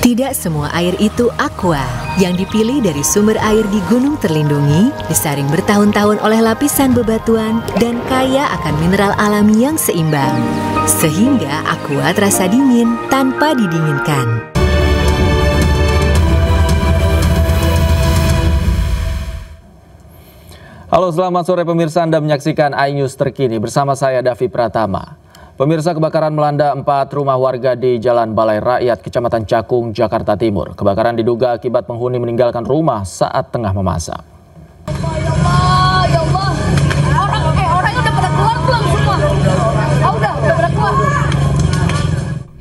Tidak semua air itu aqua. Yang dipilih dari sumber air di gunung terlindungi, disaring bertahun-tahun oleh lapisan bebatuan, dan kaya akan mineral alami yang seimbang. Sehingga aqua terasa dingin tanpa didinginkan. Halo, selamat sore pemirsa, Anda menyaksikan iNews terkini bersama saya Davi Pratama. Pemirsa, kebakaran melanda 4 rumah warga di Jalan Balai Rakyat, Kecamatan Cakung, Jakarta Timur. Kebakaran diduga akibat penghuni meninggalkan rumah saat tengah memasak. Ya Allah. Orangnya udah pada keluar belum semua? Udah pada keluar.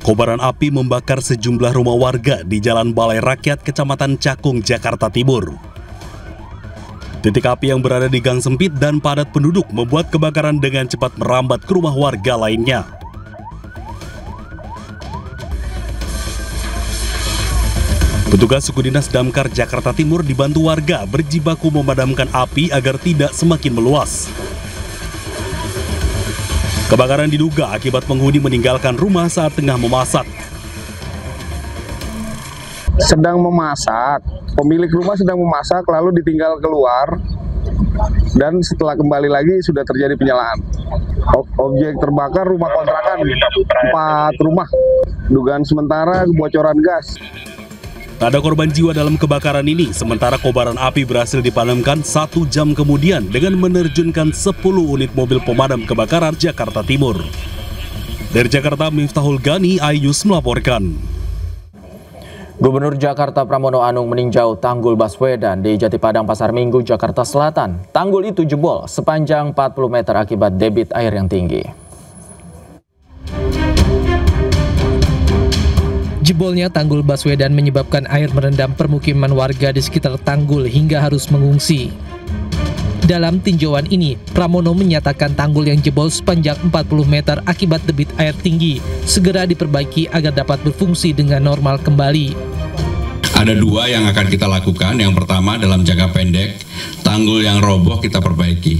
Kobaran api membakar sejumlah rumah warga di Jalan Balai Rakyat, Kecamatan Cakung, Jakarta Timur. Titik api yang berada di gang sempit dan padat penduduk membuat kebakaran dengan cepat merambat ke rumah warga lainnya. Petugas suku dinas Damkar Jakarta Timur dibantu warga berjibaku memadamkan api agar tidak semakin meluas. Kebakaran diduga akibat penghuni meninggalkan rumah saat tengah memasak. Sedang memasak, pemilik rumah sedang memasak lalu ditinggal keluar dan setelah kembali lagi sudah terjadi penyalaan. Objek terbakar rumah kontrakan 4 rumah, dugaan sementara kebocoran gas. Tak ada korban jiwa dalam kebakaran ini, sementara kobaran api berhasil dipadamkan 1 jam kemudian dengan menerjunkan 10 unit mobil pemadam kebakaran Jakarta Timur. Dari Jakarta, Miftahul Gani, iNews melaporkan. Gubernur Jakarta Pramono Anung meninjau Tanggul Baswedan di Jatipadang, Pasar Minggu, Jakarta Selatan. Tanggul itu jebol sepanjang 40 meter akibat debit air yang tinggi. Jebolnya Tanggul Baswedan menyebabkan air merendam permukiman warga di sekitar tanggul hingga harus mengungsi. Dalam tinjauan ini, Pramono menyatakan tanggul yang jebol sepanjang 40 meter akibat debit air tinggi segera diperbaiki agar dapat berfungsi dengan normal kembali. Ada 2 yang akan kita lakukan. Yang pertama, dalam jangka pendek, tanggul yang roboh kita perbaiki.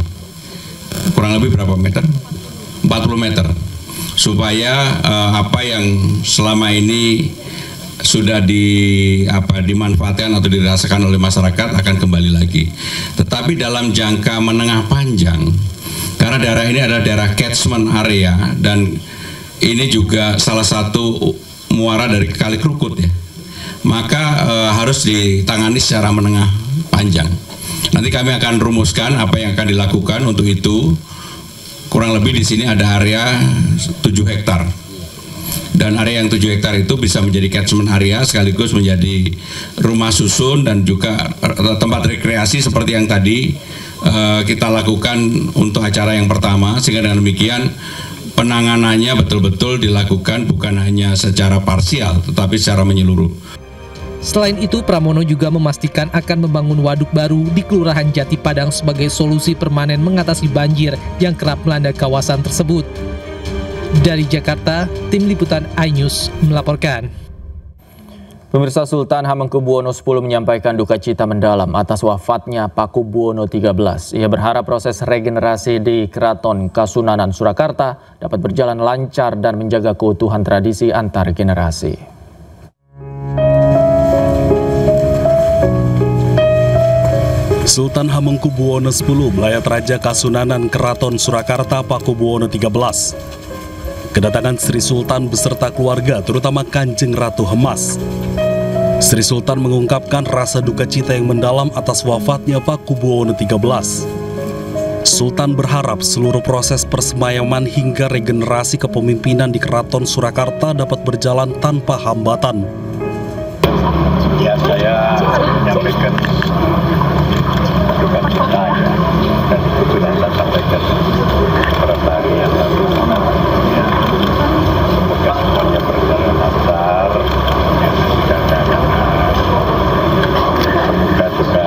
Kurang lebih berapa meter? 40 meter. Supaya apa yang selama ini sudah dimanfaatkan atau dirasakan oleh masyarakat akan kembali lagi. Tetapi dalam jangka menengah panjang, karena daerah ini adalah daerah catchment area dan ini juga salah satu muara dari Kali Krukut ya, maka harus ditangani secara menengah panjang. Nanti kami akan rumuskan apa yang akan dilakukan untuk itu. Kurang lebih di sini ada area 7 hektar. Dan area yang 7 hektar itu bisa menjadi catchment area sekaligus menjadi rumah susun dan juga tempat rekreasi seperti yang tadi kita lakukan untuk acara yang pertama, sehingga dengan demikian penanganannya betul-betul dilakukan bukan hanya secara parsial tetapi secara menyeluruh. Selain itu, Pramono juga memastikan akan membangun waduk baru di Kelurahan Jatipadang sebagai solusi permanen mengatasi banjir yang kerap melanda kawasan tersebut. Dari Jakarta, Tim Liputan iNews melaporkan. Pemirsa, Sultan Hamengkubuwono X menyampaikan duka cita mendalam atas wafatnya Pakubuwono XIII. Ia berharap proses regenerasi di Keraton Kasunanan Surakarta dapat berjalan lancar dan menjaga keutuhan tradisi antar generasi. Sultan Hamengkubuwono X melayat Raja Kasunanan Keraton Surakarta Pakubuwono XIII. Kedatangan Sri Sultan beserta keluarga, terutama Kanjeng Ratu Hemas. Sri Sultan mengungkapkan rasa duka cita yang mendalam atas wafatnya Pakubuwono XIII. Sultan berharap seluruh proses persemayaman hingga regenerasi kepemimpinan di Keraton Surakarta dapat berjalan tanpa hambatan. Ya, saya menyampaikan duka cita ya, dan itu sudah saya sampaikan beberapa hari yang lalu. Semoga semuanya berjalan lancar, tidak ada halangan. Semoga juga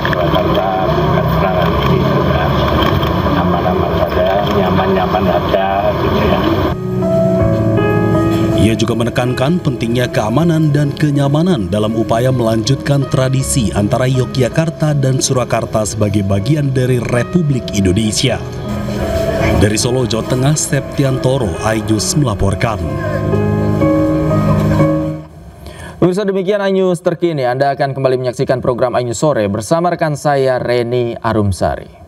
Surakarta bukan serangan ini juga aman-aman saja, nyaman-nyaman saja, gitu ya. Ia juga menekankan pentingnya keamanan dan kenyamanan dalam upaya melanjutkan tradisi antara Yogyakarta dan Surakarta sebagai bagian dari Republik Indonesia. Dari Solo, Jawa Tengah, Septiantoro, iNews melaporkan. Pemirsa, demikian iNews terkini. Anda akan kembali menyaksikan program iNews Sore bersama rekan saya Reni Arumsari.